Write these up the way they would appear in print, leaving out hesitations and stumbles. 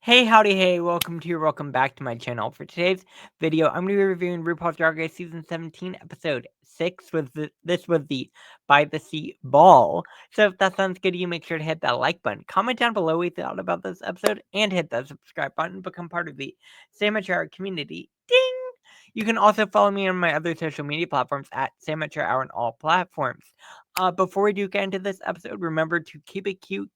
Hey, howdy, hey, welcome back to my channel. For today's video, I'm going to be reviewing RuPaul's Drag Race Season 17, Episode 6. This was the By the Sea Ball. So if that sounds good to you, make sure to hit that like button. Comment down below what you thought about this episode, and hit that subscribe button. Become part of the Sandwich Hour community. Ding! You can also follow me on my other social media platforms at Sandwich Hour on all platforms. Before we do get into this episode, remember to keep it cute.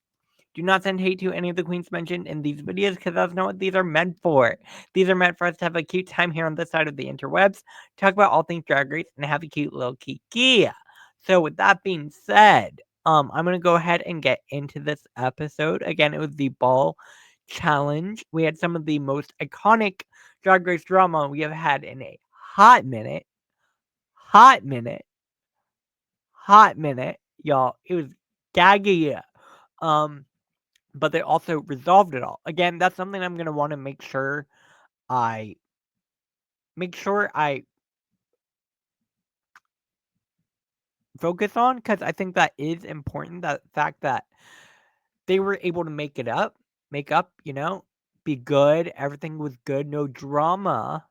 Do not send hate to any of the queens mentioned in these videos because that's not what these are meant for. These are meant for us to have a cute time here on this side of the interwebs, talk about all things Drag Race, and have a cute little kiki. So with that being said, I'm going to go ahead and get into this episode. Again, it was the ball challenge. We had some of the most iconic Drag Race drama we have had in a hot minute. Hot minute. Hot minute. Y'all, it was gaggy. But they also resolved it all. Again, that's something I'm gonna want to I make sure I focus on, because I think that is important. That fact that they were able to make up, be good. Everything was good, no drama.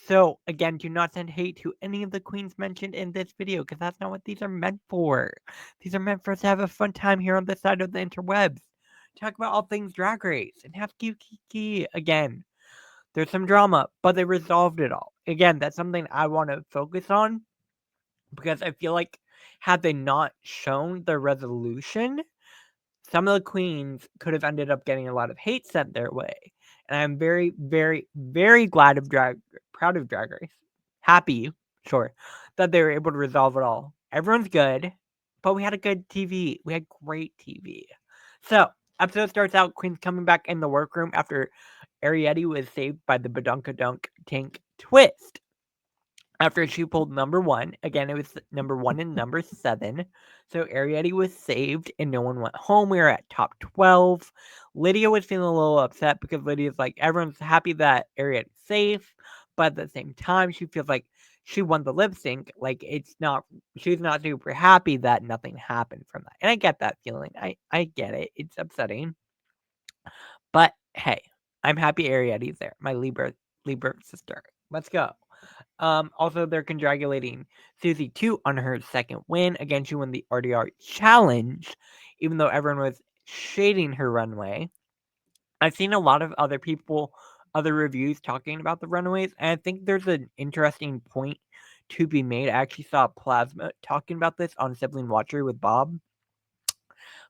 So again, do not send hate to any of the queens mentioned in this video, because that's not what these are meant for. These are meant for us to have a fun time here on this side of the interwebs. Talk about all things Drag Race and have cute kiki again. There's some drama, but they resolved it all. Again, that's something I want to focus on, because I feel like had they not shown the resolution, some of the queens could have ended up getting a lot of hate sent their way. And I'm very, very, very proud of Drag Race. Happy, sure, that they were able to resolve it all. Everyone's good, but we had a good TV. We had great TV. So, episode starts out, Queen's coming back in the workroom after Arietti was saved by the Badunkadunk Tank twist. After she pulled number 1, again, it was number 1 and number 7. So Arietti was saved and no one went home. We were at top 12. Lydia was feeling a little upset because Lydia's like, everyone's happy that Arietti's safe, but at the same time, she feels like she won the lip sync. Like, she's not super happy that nothing happened from that. And I get that feeling. I get it. It's upsetting. But hey, I'm happy Arietti's there. My Libra sister. Let's go. Also, they're congratulating Susie too on her second win. Again, she won the RDR challenge, even though everyone was shading her runway. I've seen a lot of other reviews talking about the runaways, and I think there's an interesting point to be made. I actually saw Plasma talking about this on Sibling Watcher with Bob.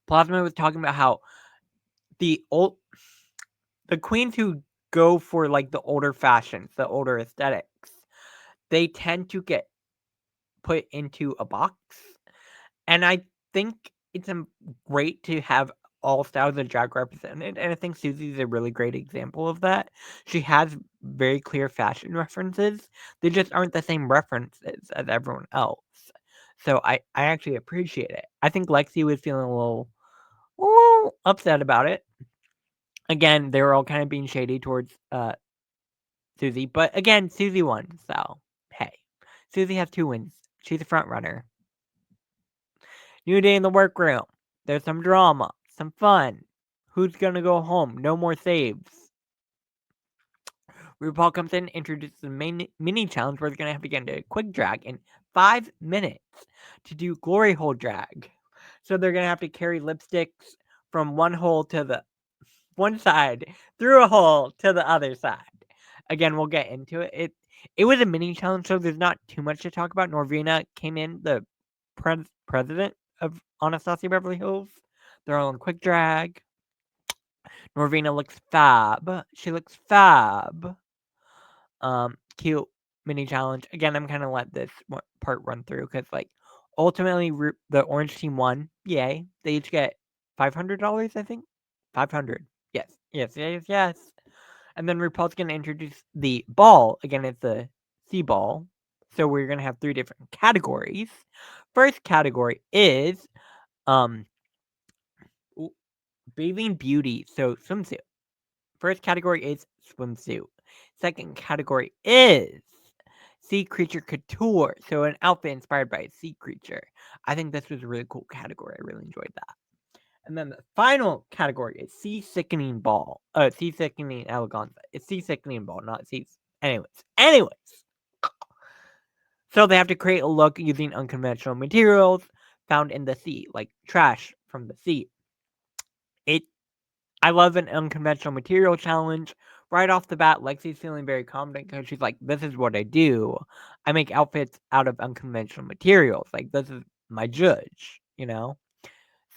Plasma was talking about how the queens who go for like the older fashions, the older aesthetics, they tend to get put into a box. And I think it's great to have all styles of drag represented. And I think Susie's a really great example of that. She has very clear fashion references. They just aren't the same references as everyone else. So I actually appreciate it. I think Lexi was feeling a little upset about it. Again, they were all kind of being shady towards Susie. But again, Susie won. So, hey. Susie has 2 wins. She's a front runner. New day in the workroom. There's some drama, some fun. Who's gonna go home? No more saves. RuPaul comes in, introduces the main mini challenge where they're gonna have to get into a quick drag in 5 minutes to do glory hole drag. So they're gonna have to carry lipsticks from one hole to the one side through a hole to the other side. Again, we'll get into it. It was a mini challenge, so there's not too much to talk about. Norvina came in, the president of Anastasia Beverly Hills. They're all in quick drag. Norvina looks fab. She looks fab. Cute mini challenge. Again, I'm gonna let this part run through because, like, ultimately the orange team won. Yay! They each get $500. I think 500. Yes. And then RuPaul's gonna introduce the ball. Again, it's the sea ball. So we're gonna have 3 different categories. First category is bathing beauty, so swimsuit. First category is swimsuit. Second category is sea creature couture, so an outfit inspired by a sea creature. I think this was a really cool category. I really enjoyed that. And then the final category is sea-sickening ball. Sea-sickening eleganza. It's sea-sickening ball, not sea. Anyways. So they have to create a look using unconventional materials found in the sea, like trash from the sea. I love an unconventional material challenge. Right off the bat, Lexi's feeling very confident because she's like, this is what I do. I make outfits out of unconventional materials. Like, this is my judge, you know?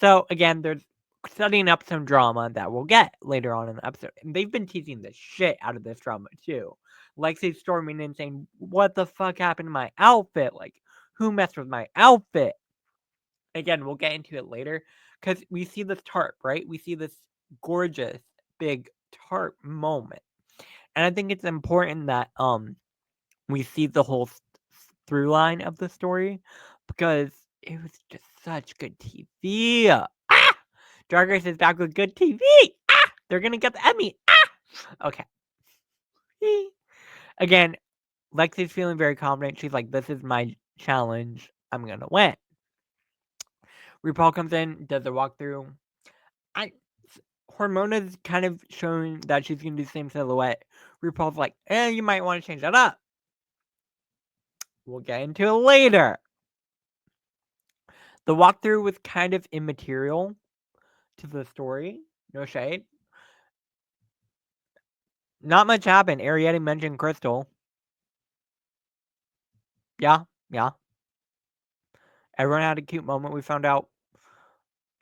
So, again, there's setting up some drama that we'll get later on in the episode. And they've been teasing the shit out of this drama, too. Lexi's storming in saying, what the fuck happened to my outfit? Like, who messed with my outfit? Again, we'll get into it later because we see this tarp, right? We see this gorgeous big tarp moment. And I think it's important that we see the whole through line of the story because it was just such good TV. Ah! Drag Race is back with good TV. Ah! They're gonna get the Emmy. Ah! Okay. Again, Lexi's feeling very confident. She's like, this is my challenge. I'm gonna win. RuPaul comes in, does a walkthrough. Hormona's kind of showing that she's gonna do the same silhouette. RuPaul's like, you might want to change that up. We'll get into it later. The walkthrough was kind of immaterial to the story. No shade. Not much happened. Arietti mentioned Crystal. Yeah. Everyone had a cute moment. We found out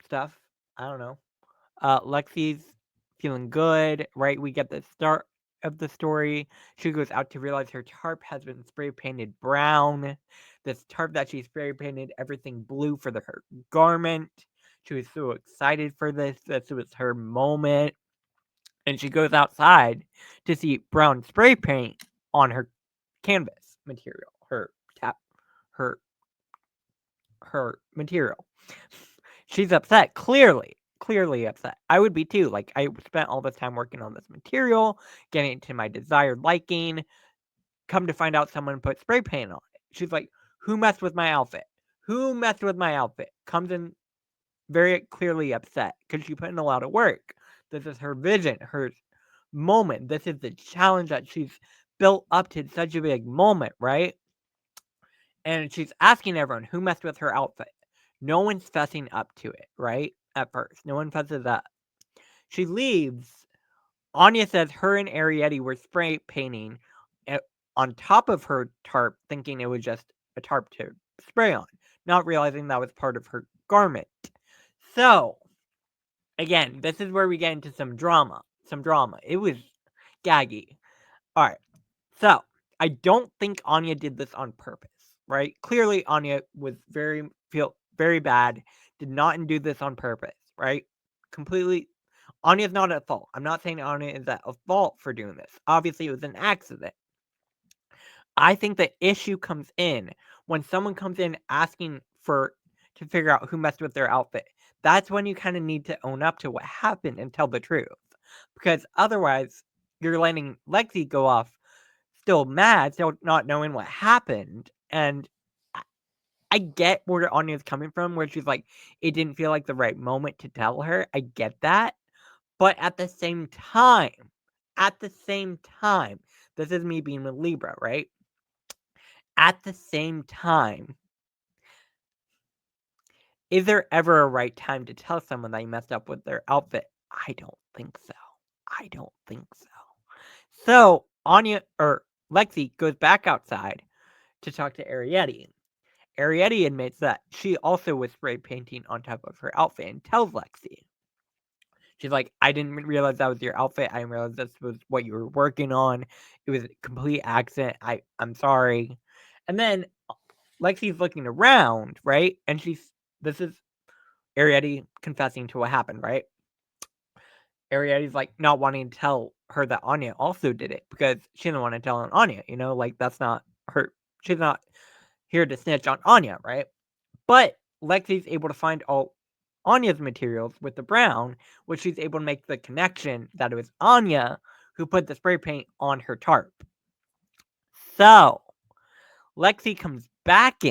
stuff. I don't know. Lexi's feeling good, right? We get the start of the story. She goes out to realize her tarp has been spray painted brown. This tarp that she spray painted everything blue for her garment. She was so excited for this. This was her moment. And she goes outside to see brown spray paint on her canvas material, her material. She's upset, clearly upset. I would be too. Like, I spent all this time working on this material, getting it to my desired liking. Come to find out someone put spray paint on it. She's like, who messed with my outfit? Who messed with my outfit? Comes in very clearly upset because she put in a lot of work. This is her vision, her moment. This is the challenge that she's built up to such a big moment, right? And she's asking everyone who messed with her outfit. No one's fessing up to it, right? At first. No one fesses up. She leaves. Anya says her and Arietti were spray painting on top of her tarp, thinking it was just a tarp to spray on, not realizing that was part of her garment. So, again, this is where we get into some drama. It was gaggy. All right. So, I don't think Anya did this on purpose, right? Clearly, Anya was feel very bad, did not do this on purpose, right? Completely. Anya's not at fault. I'm not saying Anya is at fault for doing this. Obviously, it was an accident. I think the issue comes in when someone comes in asking to figure out who messed with their outfit. That's when you kind of need to own up to what happened and tell the truth. Because otherwise, you're letting Lexi go off still mad, still not knowing what happened. And I get where Anya's coming from, where she's like, it didn't feel like the right moment to tell her. I get that. But at the same time, this is me being a Libra, right? At the same time, is there ever a right time to tell someone that you messed up with their outfit? I don't think so. So Anya or Lexi goes back outside to talk to Arietti. Arietti admits that she also was spray painting on top of her outfit and tells Lexi. She's like, I didn't realize that was your outfit. I didn't realize this was what you were working on. It was a complete accident. I'm sorry. And then Lexi's looking around, right? And this is Arietti confessing to what happened, right? Arietti's like not wanting to tell her that Anya also did it because she didn't want to tell on Anya, like that's not her. She's not here to snitch on Anya, right? But Lexi's able to find all Anya's materials with the brown, which she's able to make the connection that it was Anya who put the spray paint on her tarp. So Lexi comes back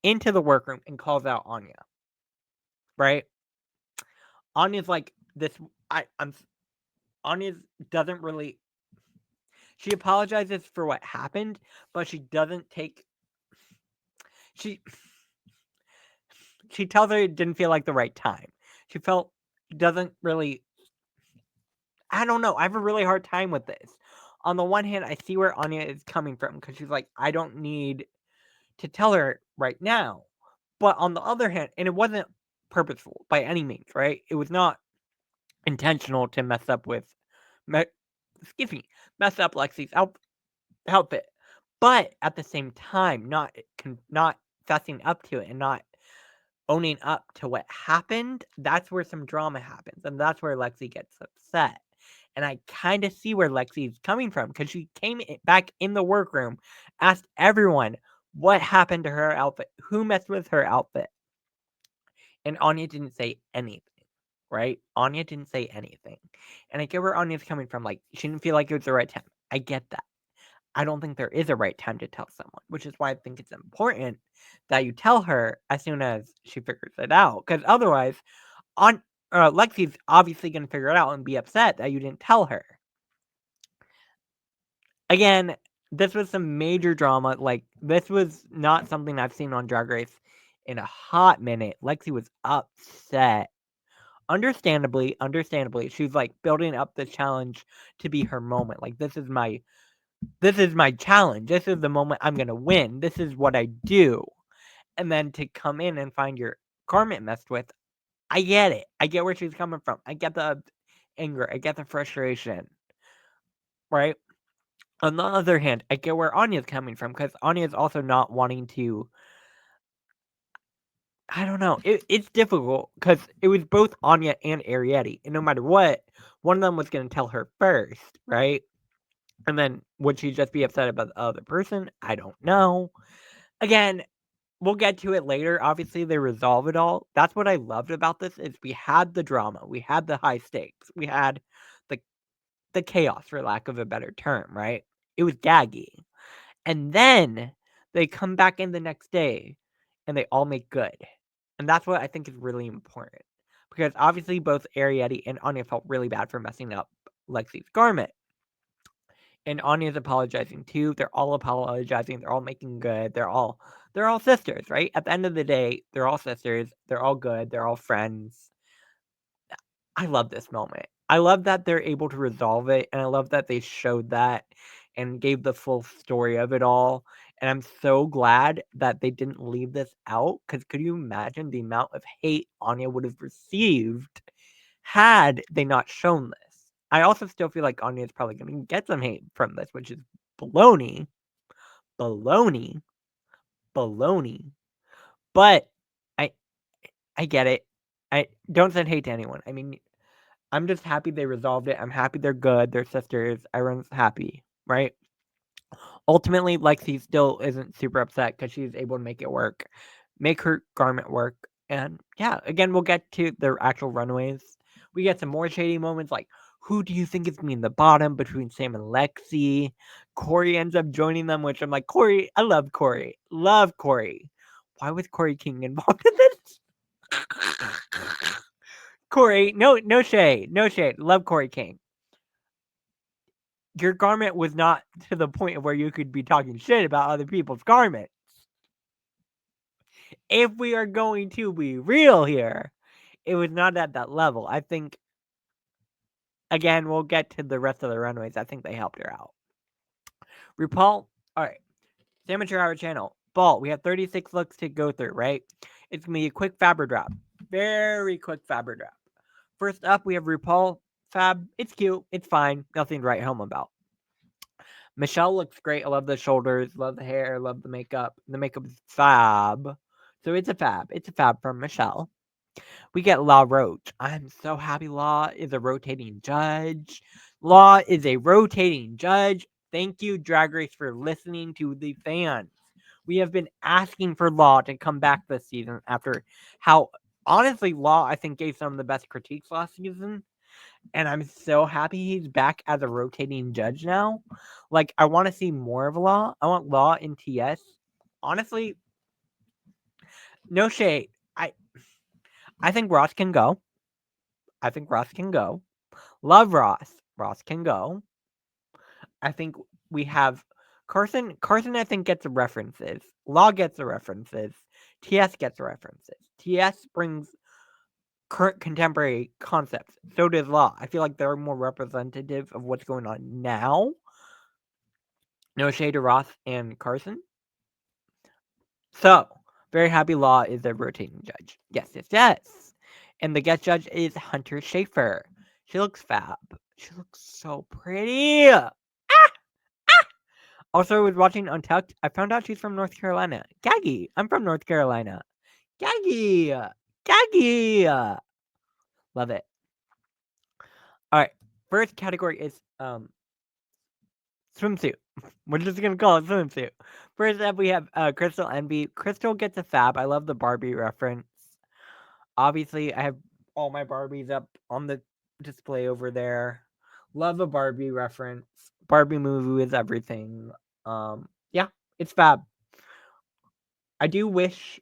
into the workroom and calls out Anya. Right? Anya's like this. Anya doesn't really. She apologizes for what happened, but she doesn't take. She she tells her it didn't feel like the right time. She felt doesn't really. I don't know. I have a really hard time with this. On the one hand, I see where Anya is coming from because she's like, I don't need to tell her right now. But on the other hand, and it wasn't purposeful by any means, right? It was not intentional to mess up with, excuse me, mess up Lexi's outfit. But at the same time, not fessing up to it and not owning up to what happened, that's where some drama happens, and that's where Lexi gets upset. And I kind of see where Lexi's coming from because she came back in the workroom, asked everyone what happened to her outfit, who messed with her outfit, and Anya didn't say anything. Right? Anya didn't say anything, and I get where Anya's coming from. Like she didn't feel like it was the right time. I get that. I don't think there is a right time to tell someone, which is why I think it's important that you tell her as soon as she figures it out. Because otherwise, on Lexi's obviously going to figure it out and be upset that you didn't tell her. Again, this was some major drama. Like, this was not something I've seen on Drag Race in a hot minute. Lexi was upset. Understandably, she's like building up the challenge to be her moment. Like, this is my challenge. This is the moment I'm gonna win. This is what I do. And then to come in and find your garment messed with, I get it. I get where she's coming from. I get the anger. I get the frustration. Right? On the other hand, I get where Anya's coming from because Anya's also not wanting to. I don't know. It's difficult because it was both Anya and Arietti. And no matter what, one of them was going to tell her first, right? And then would she just be upset about the other person? I don't know. Again, we'll get to it later. Obviously, they resolve it all. That's what I loved about this is we had the drama, we had the high stakes, we had the chaos, for lack of a better term, right? It was gaggy. And then they come back in the next day and they all make good. And that's what I think is really important. Because obviously both Arietti and Anya felt really bad for messing up Lexi's garment. And Anya's apologizing too. They're all apologizing. They're all making good. They're all sisters, right? At the end of the day, they're all sisters. They're all good. They're all friends. I love this moment. I love that they're able to resolve it, and I love that they showed that and gave the full story of it all. And I'm so glad that they didn't leave this out because could you imagine the amount of hate Anya would have received had they not shown this? I also still feel like Anya is probably going to get some hate from this, which is baloney, baloney, baloney. But I get it. I don't send hate to anyone. I mean, I'm just happy they resolved it. I'm happy they're good. They're sisters. Everyone's happy, right? Ultimately, Lexi still isn't super upset because she's able to make it work, make her garment work. And yeah, again, we'll get to their actual runaways. We get some more shady moments like, who do you think is going to be in the bottom between Sam and Lexi? Corey ends up joining them, which I'm like, Corey, I love Corey. Love Corey. Why was Corey King involved in this? Corey, no shade. No shade. Love Corey King. Your garment was not to the point of where you could be talking shit about other people's garments. If we are going to be real here, it was not at that level. I think, again, we'll get to the rest of the runaways. I think they helped her out. RuPaul, all right, Amateur Hour channel. Ball, we have 36 looks to go through, right? It's going to be a quick Fabber drop. Very quick Fabber drop. First up, we have RuPaul Fab. It's cute. It's fine. Nothing to write home about. Michelle looks great. I love the shoulders, love the hair, love the makeup. The makeup is fab. So it's a fab. It's a fab from Michelle. We get La Roach. I'm so happy Law is a rotating judge. Law is a rotating judge. Thank you, Drag Race, for listening to the fans. We have been asking for Law to come back this season after how, honestly, Law, I think, gave some of the best critiques last season. And I'm so happy he's back as a rotating judge now. Like, I want to see more of Law. I want Law in TS. Honestly, no shade. I think Ross can go. I think Ross can go. Love Ross. Ross can go. I think we have Carson. Carson, I think, gets the references. Law gets the references. TS gets the references. TS brings current contemporary concepts. So does Law. I feel like they're more representative of what's going on now. No shade to Ross and Carson. So, very happy Law is the rotating judge. Yes, yes, yes. And the guest judge is Hunter Schaefer. She looks fab. She looks so pretty. Also, I was watching Untucked. I found out she's from North Carolina. Gaggy. I'm from North Carolina. Gaggy. Gaggy. Love it. All right. First category is swimsuit. We're just gonna call it swimsuit. First up, we have Crystal Envy. Crystal gets a fab. I love the Barbie reference. Obviously, I have all my Barbies up on the display over there. Love a Barbie reference. Barbie movie is everything. Yeah, it's fab. I do wish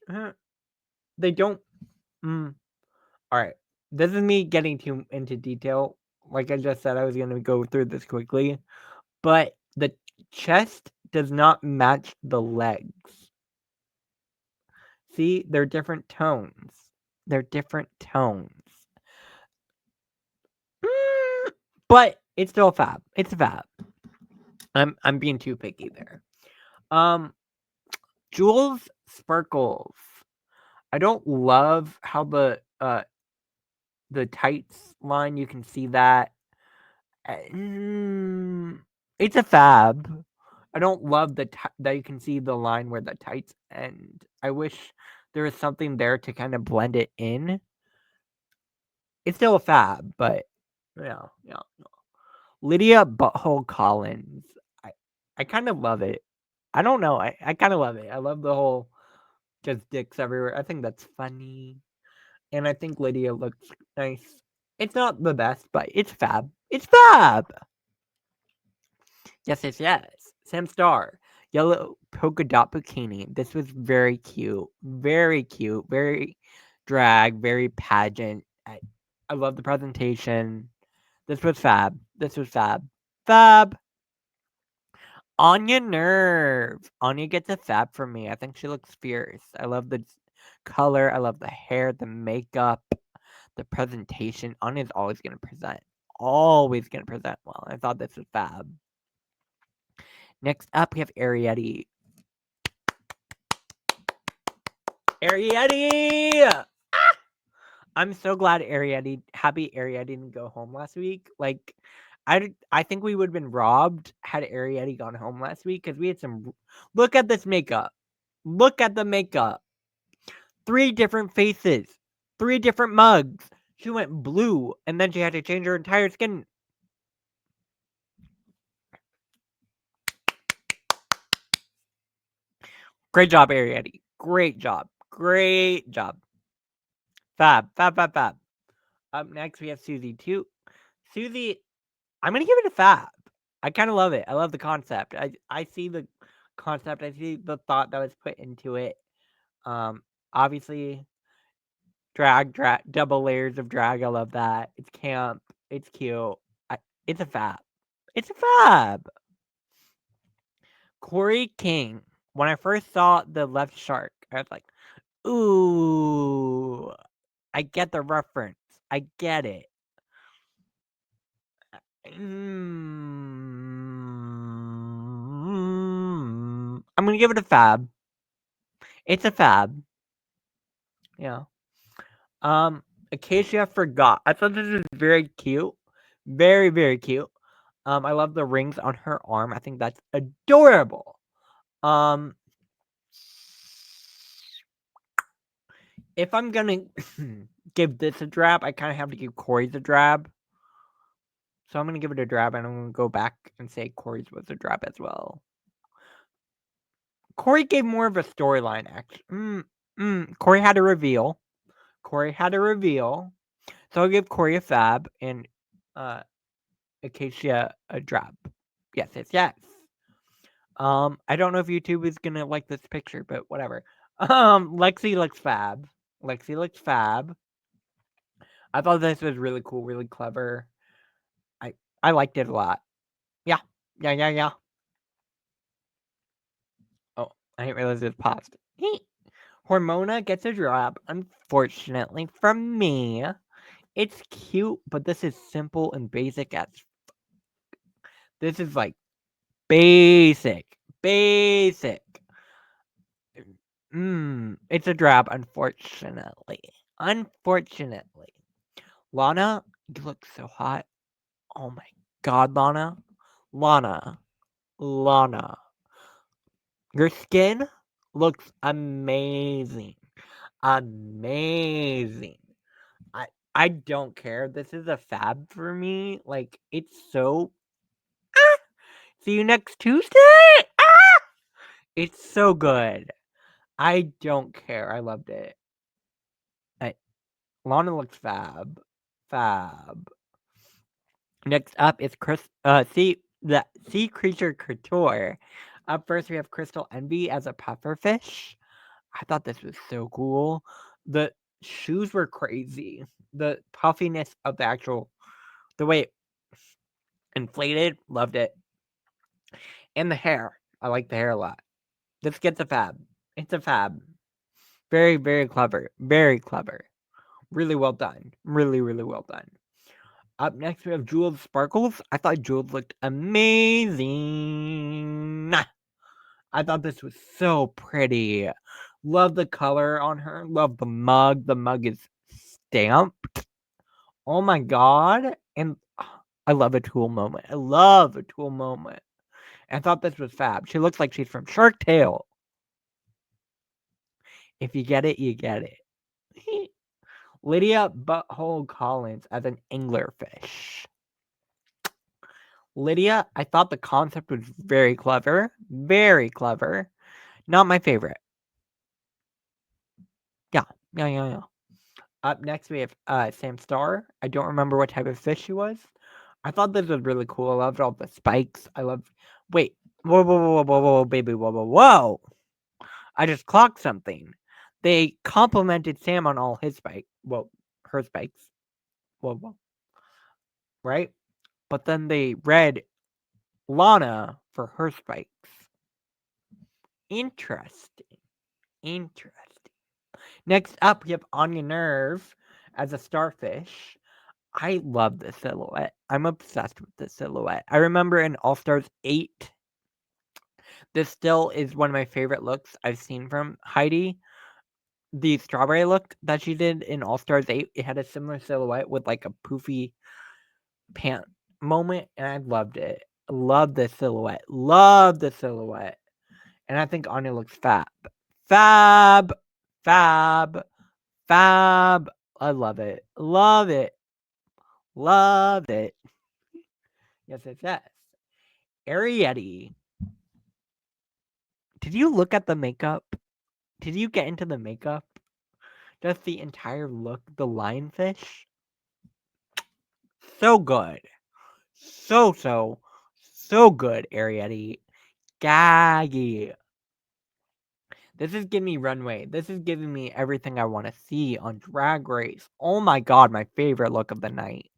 they don't. All right, this is me getting too into detail. Like I just said, I was gonna go through this quickly, but the chest does not match the legs. See, they're different tones. They're different tones. But it's still a fab. It's a fab. I'm being too picky there. Jules Sparkles. I don't love how the tights line, you can see that. It's a fab. I don't love that you can see the line where the tights end. I wish there was something there to kind of blend it in. It's still a fab, but yeah. Lydia Butthole Collins. I kind of love it. I don't know. I kind of love it. I love the whole just dicks everywhere. I think that's funny. And I think Lydia looks nice. It's not the best, but it's fab. It's fab. Yes, yes, yes. Sam Starr. Yellow polka dot bikini. This was very cute. Very cute. Very drag. Very pageant. I love the presentation. This was fab. This was fab. Fab. Anya Nerve. Anya gets a fab from me. I think she looks fierce. I love the color. I love the hair, the makeup, the presentation. Anya's always going to present. Always going to present well. I thought this was fab. Next up, we have Arietti. Arietti! Ah! I'm so glad happy Arietti didn't go home last week. Like, I think we would have been robbed had Arietti gone home last week because we had some. Look at this makeup. Look at the makeup. 3 different faces. 3 different mugs. She went blue and then she had to change her entire skin. Great job, Arietti. Great job. Great job. Fab. Fab, fab, fab. Up next, we have Susie too. Susie, I'm gonna give it a fab. I kind of love it. I love the concept. I see the concept. I see the thought that was put into it. Obviously, drag, double layers of drag. I love that. It's camp. It's cute. It's a fab. It's a fab. Corey King. When I first saw the left shark, I was like, ooh, I get the reference. I get it. I'm gonna give it a fab. It's a fab. Yeah. Acacia forgot. I thought this was very cute. Very, very cute. I love the rings on her arm. I think that's adorable. If I'm gonna give this a drab, I kind of have to give Corey's a drab. So I'm gonna give it a drab, and I'm gonna go back and say Corey's was a drab as well. Corey gave more of a storyline, actually. Corey had a reveal. So I'll give Corey a fab and Acacia a drab. Yes, yes, yes. I don't know if YouTube is gonna like this picture, but whatever. Lexi looks fab. I thought this was really cool, really clever. I liked it a lot. Yeah. Yeah. Oh, I didn't realize it was paused. Hormona gets a drop, unfortunately, from me. It's cute, but this is simple and basic as this is like basic. It's a drop, unfortunately. Lana, you look so hot. Oh my god, Lana. Lana. Your skin looks amazing. Amazing. I don't care. This is a fab for me. Like, it's so see you next Tuesday. It's so good. I don't care. I loved it. Lana looks fab. Fab. Next up is Sea Creature Couture. Up first, we have Crystal Envy as a pufferfish. I thought this was so cool. The shoes were crazy. The puffiness of the way it inflated, loved it. And the hair. I like the hair a lot. This gets a fab. It's a fab. Very, very clever. Very clever. Really well done. Really, really well done. Up next, we have Jules Sparkles. I thought Jules looked amazing. I thought this was so pretty. Love the color on her. Love the mug. The mug is stamped. Oh my god. And I love a Tool moment. I thought this was fab. She looks like she's from Shark Tale. If you get it, you get it. Lydia Butthole Collins as an anglerfish. Lydia, I thought the concept was very clever. Very clever. Not my favorite. Yeah. Up next, we have Sam Star. I don't remember what type of fish she was. I thought this was really cool. I loved all the spikes. Wait. Whoa, baby. Whoa. I just clocked something. They complimented Sam on all his spikes. Well, her spikes. Whoa. Right? But then they read Lana for her spikes. Interesting. Next up, we have Anya Nerve as a starfish. I love this silhouette. I'm obsessed with this silhouette. I remember in All Stars 8, this still is one of my favorite looks I've seen from Heidi. The strawberry look that she did in All Stars 8, it had a similar silhouette with like a poofy pant moment, and I loved it. Love this silhouette. And I think Anya looks fab. Fab. I love it. Yes. Arietti. Did you look at the makeup? Did you get into the makeup? Just the entire look, the lionfish? So good. So good, Arietti. Gaggy. This is giving me runway. This is giving me everything I want to see on Drag Race. Oh my god, my favorite look of the night.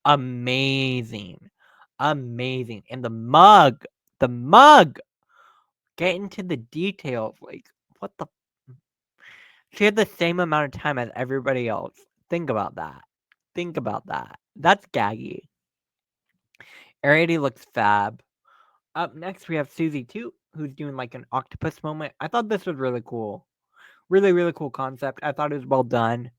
Amazing. And the mug. Get into the details. Like, what the? She had the same amount of time as everybody else. Think about that. That's gaggy. Ariady looks fab. Up next, we have Susie 2, who's doing like an octopus moment. I thought this was really cool. Really, really cool concept. I thought it was well done.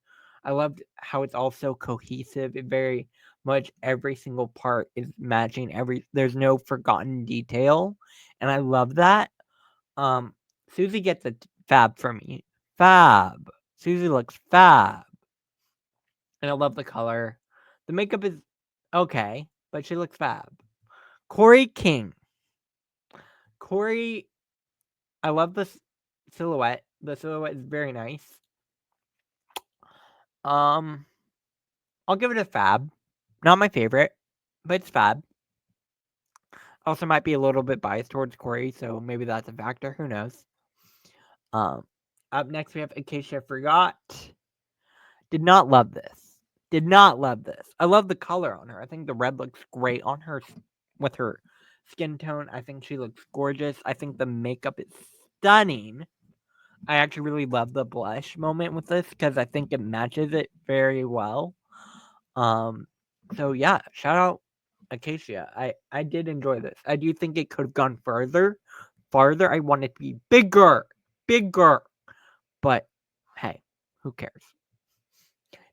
I loved how it's all so cohesive. It very much every single part is matching there's no forgotten detail. And I love that. Susie gets a fab for me. Fab. Susie looks fab. And I love the color. The makeup is okay, but she looks fab. Corey King. Corey, I love this silhouette. The silhouette is very nice. I'll give it a fab. Not my favorite, but it's fab. Also might be a little bit biased towards Corey, so maybe that's a factor. Who knows? Up next we have Acacia Forgot. Did not love this. Did not love this. I love the color on her. I think the red looks great on her with her skin tone. I think she looks gorgeous. I think the makeup is stunning. I actually really love the blush moment with this because I think it matches it very well. So yeah, shout out Acacia. I did enjoy this. I do think it could have gone further. Farther. I want it to be bigger. Bigger. But hey, who cares?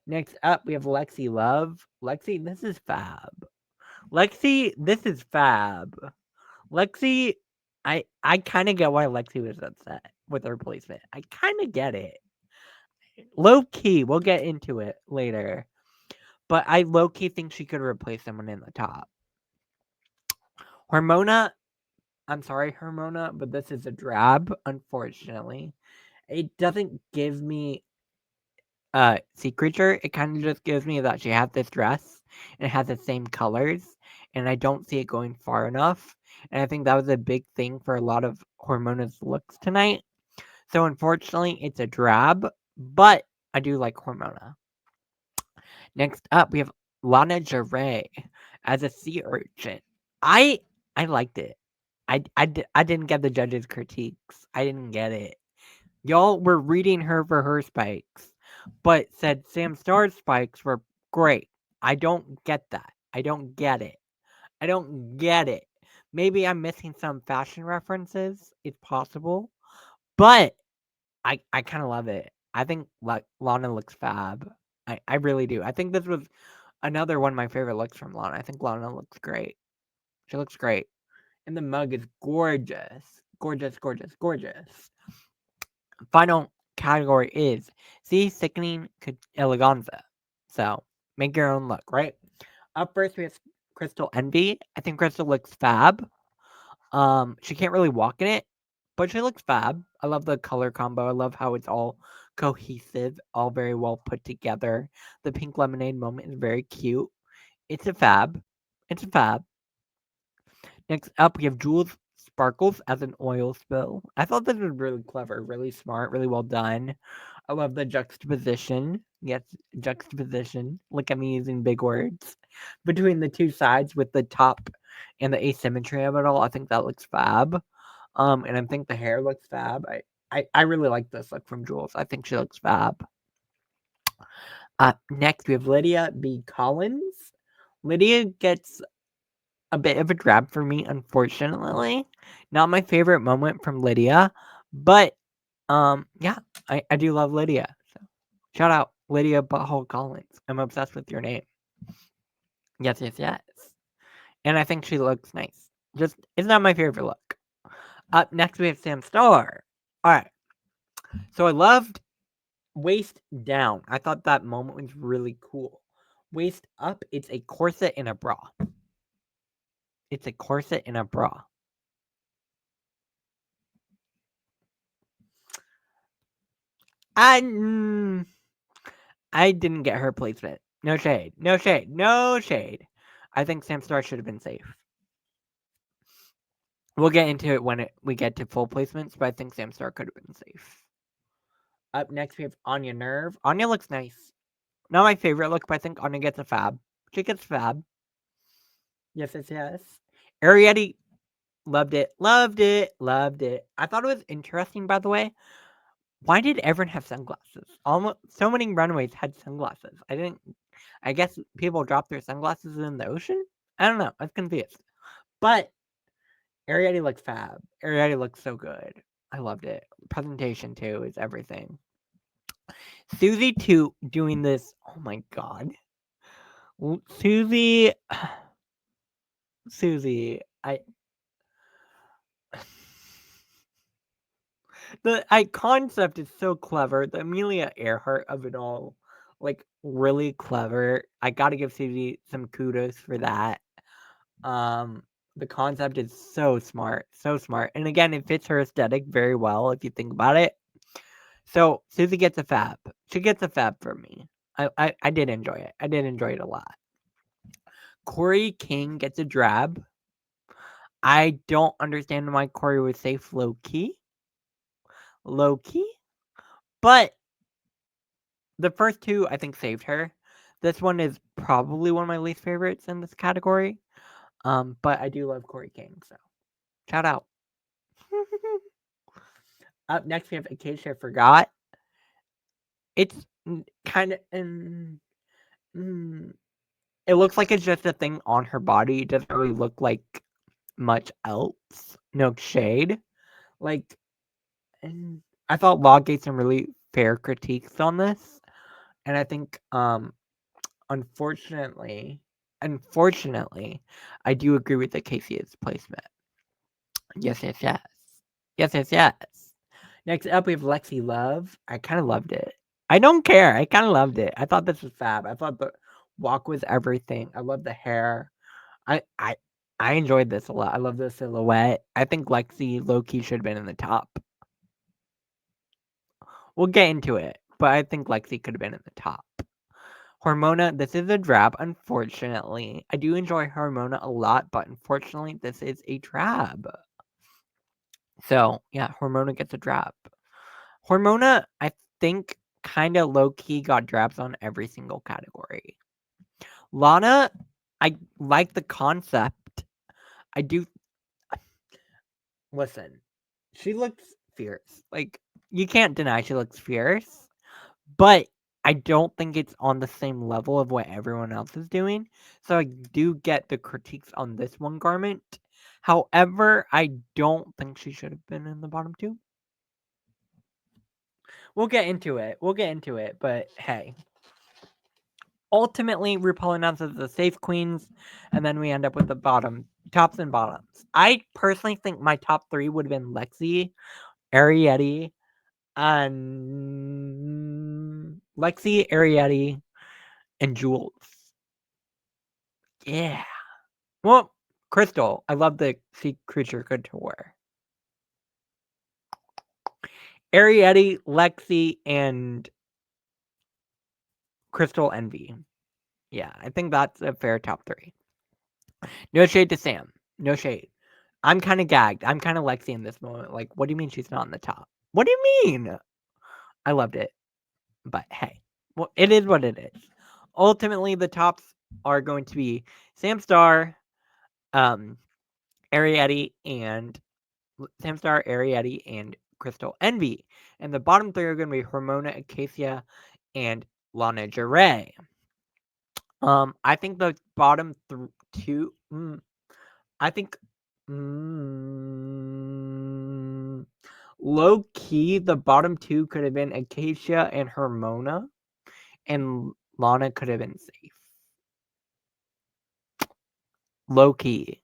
Next up, we have Lexi Love. Lexi, this is fab. Lexi, this is fab. Lexi, I kind of get why Lexi was upset with her placement. I kind of get it. Low key, we'll get into it later. But I low key think she could replace someone in the top. Hormona, I'm sorry, Hormona, but this is a drab, unfortunately. It doesn't give me Sea Creature. It kind of just gives me that she has this dress and it has the same colors, and I don't see it going far enough. And I think that was a big thing for a lot of Hormona's looks tonight. So unfortunately, it's a drab, but I do like Hormona. Next up, we have Lana Jarre as a sea urchin. I I liked it. I didn't get the judges' critiques. I didn't get it. Y'all were reading her for her spikes, but said Sam Starr's spikes were great. I don't get that. I don't get it. I don't get it. Maybe I'm missing some fashion references. It's possible. But I kind of love it. I think Lana looks fab. I really do. I think this was another one of my favorite looks from Lana. I think Lana looks great. She looks great. And the mug is gorgeous. Gorgeous, gorgeous, gorgeous. Final category is Sea Sickening Eleganza. So make your own look, right? Up first we have Crystal Envy. I think Crystal looks fab. She can't really walk in it, but she looks fab. I love the color combo. I love how it's all cohesive, all very well put together. The pink lemonade moment is very cute. It's a fab. It's a fab. Next up, we have Jules Sparkles as an oil spill. I thought this was really clever, really smart, really well done. I love the juxtaposition. Yes, juxtaposition. Look at me using big words. Between the two sides with the top and the asymmetry of it all, I think that looks fab. And I think the hair looks fab. I really like this look from Jules. I think she looks fab. Next, we have Lydia B. Collins. Lydia gets a bit of a drab for me, unfortunately. Not my favorite moment from Lydia, but yeah, I do love Lydia. So shout out Lydia Butthole Collins. I'm obsessed with your name. Yes, yes, yes. And I think she looks nice. Just it's not my favorite look. Up next we have Sam Starr. Alright. So I loved waist down. I thought that moment was really cool. Waist up, it's a corset and a bra. It's a corset and a bra. I didn't get her placement. No shade. No shade. No shade. I think Sam Starr should have been safe. We'll get into it when we get to full placements, but I think Sam Starr could have been safe. Up next, we have Anya Nerve. Anya looks nice. Not my favorite look, but I think Anya gets a fab. She gets fab. Yes, yes, yes. Arietti, loved it. Loved it. Loved it. I thought it was interesting, by the way. Why did everyone have sunglasses? Almost so many runaways had sunglasses. I guess people dropped their sunglasses in the ocean? I don't know. I was confused. But Arietti looks fab. Arietti looks so good. I loved it. Presentation too is everything. Susie too doing this. Oh my god. Susie Susie, the concept is so clever. The Amelia Earhart of it all, like really clever. I gotta give Susie some kudos for that. The concept is so smart, so smart. And again, it fits her aesthetic very well if you think about it. So Susie gets a fab. She gets a fab from me. I did enjoy it. I did enjoy it a lot. Corey King gets a drab. I don't understand why Corey was safe low key. Low key? But the first two I think saved her. This one is probably one of my least favorites in this category. But I do love Corey King, so shout out. Up next, we have Acacia Forgot. It's kind of. It looks like it's just a thing on her body. It doesn't really look like much else. No shade. Like, and I thought Law gave some really fair critiques on this. And I think, unfortunately, I do agree with Acacia's placement. Yes, yes, yes. Yes, yes, yes. Next up, we have Lexi Love. I kind of loved it. I don't care. I kind of loved it. I thought this was fab. I thought the walk was everything. I love the hair. I I I enjoyed this a lot. I love the silhouette. I think Lexi low-key should have been in the top. We'll get into it, but I think Lexi could have been in the top. Hormona, this is a drab, unfortunately. I do enjoy Hormona a lot, but unfortunately, this is a drab. So, yeah, Hormona gets a drab. Hormona, I think, kind of low-key got drabs on every single category. Lana, I like the concept. I do. Listen, she looks fierce. Like, you can't deny she looks fierce, but I don't think it's on the same level of what everyone else is doing. So I do get the critiques on this one garment. However, I don't think she should have been in the bottom two. We'll get into it. But hey, ultimately, RuPaul announces the safe queens, and then we end up with the tops and bottoms. I personally think my top three would have been Lexi, Ariete, and Jules. Yeah. Well, Crystal. I love the sea creature couture. Ariete, Lexi, and Crystal Envy. Yeah, I think that's a fair top three. No shade to Sam. No shade. I'm kind of gagged. I'm kind of Lexi in this moment. Like, what do you mean she's not in the top? What do you mean? I loved it. But hey, well, it is what it is. Ultimately, the tops are going to be Sam Star, Ariete, and Crystal Envy. And the bottom three are going to be Hormona, Acacia, and Lana Jarre. I think the bottom two. I think. Low key, the bottom two could have been Acacia and Hormona, and Lana could have been safe. Low key.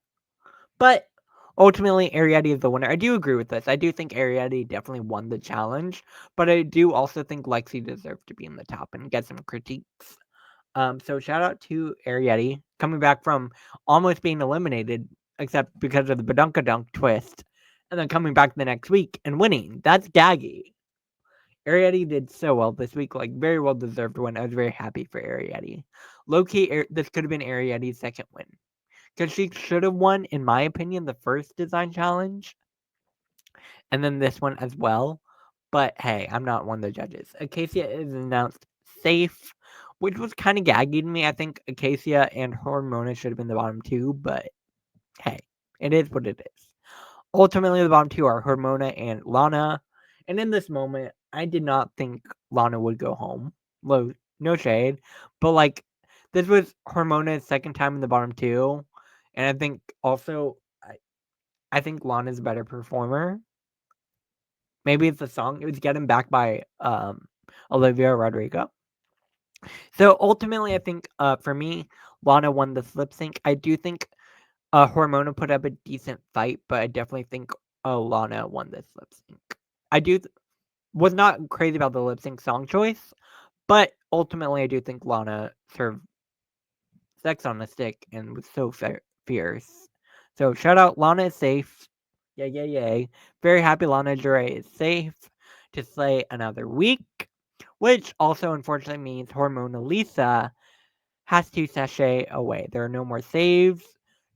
But ultimately, Ariete is the winner. I do agree with this. I do think Ariete definitely won the challenge, but I do also think Lexi deserved to be in the top and get some critiques. So shout out to Ariete coming back from almost being eliminated, except because of the badunkadunk twist, and then coming back the next week and winning. That's gaggy. Ariete did so well this week, like very well deserved win. I was very happy for Ariete. Low key, this could have been Ariete's second win. Because she should have won, in my opinion, the first design challenge. And then this one as well. But hey, I'm not one of the judges. Acacia is announced safe, which was kind of gaggy to me. I think Acacia and Hormona should have been the bottom two, but hey, it is what it is. Ultimately, the bottom two are Hormona and Lana. And in this moment, I did not think Lana would go home. No shade. But like, this was Hormona's second time in the bottom two. And I think also, I think Lana's a better performer. Maybe it's the song. It was Getting Back by Olivia Rodrigo. So ultimately, I think for me, Lana won the lip sync. I do think Hormona put up a decent fight, but I definitely think Lana won this lip sync. I was not crazy about the lip sync song choice, but ultimately, I do think Lana served sex on a stick and was so fierce. So shout out, Lana is safe. Yay, yay, yay. Very happy Lana Jarre is safe to slay another week, which also unfortunately means Hormona Lisa has to sashay away. There are no more saves,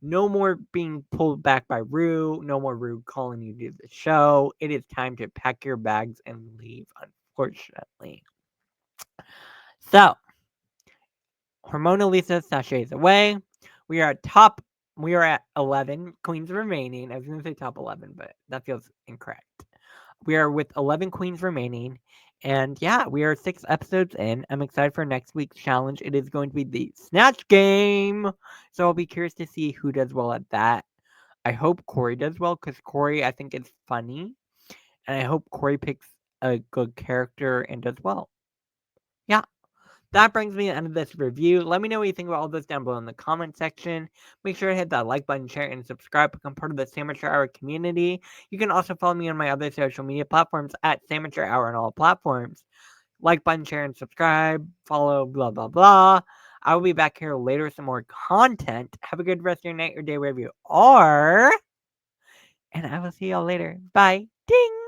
no more being pulled back by Rue, no more Rue calling you to the show. It is time to pack your bags and leave, unfortunately. So, Hormona Lisa sachets away. We are at 11 queens remaining. I was going to say top 11, but that feels incorrect. We are with 11 queens remaining. And yeah, we are 6 episodes in. I'm excited for next week's challenge. It is going to be the Snatch Game. So I'll be curious to see who does well at that. I hope Corey does well because Corey, I think, is funny. And I hope Corey picks a good character and does well. Yeah. That brings me to the end of this review. Let me know what you think about all this down below in the comment section. Make sure to hit that like button, share, and subscribe to become part of the Sandwicher Hour community. You can also follow me on my other social media platforms at Sandwicher Hour on all platforms. Like button, share, and subscribe. Follow, blah, blah, blah. I will be back here later with some more content. Have a good rest of your night or day wherever you are. And I will see y'all later. Bye. Ding!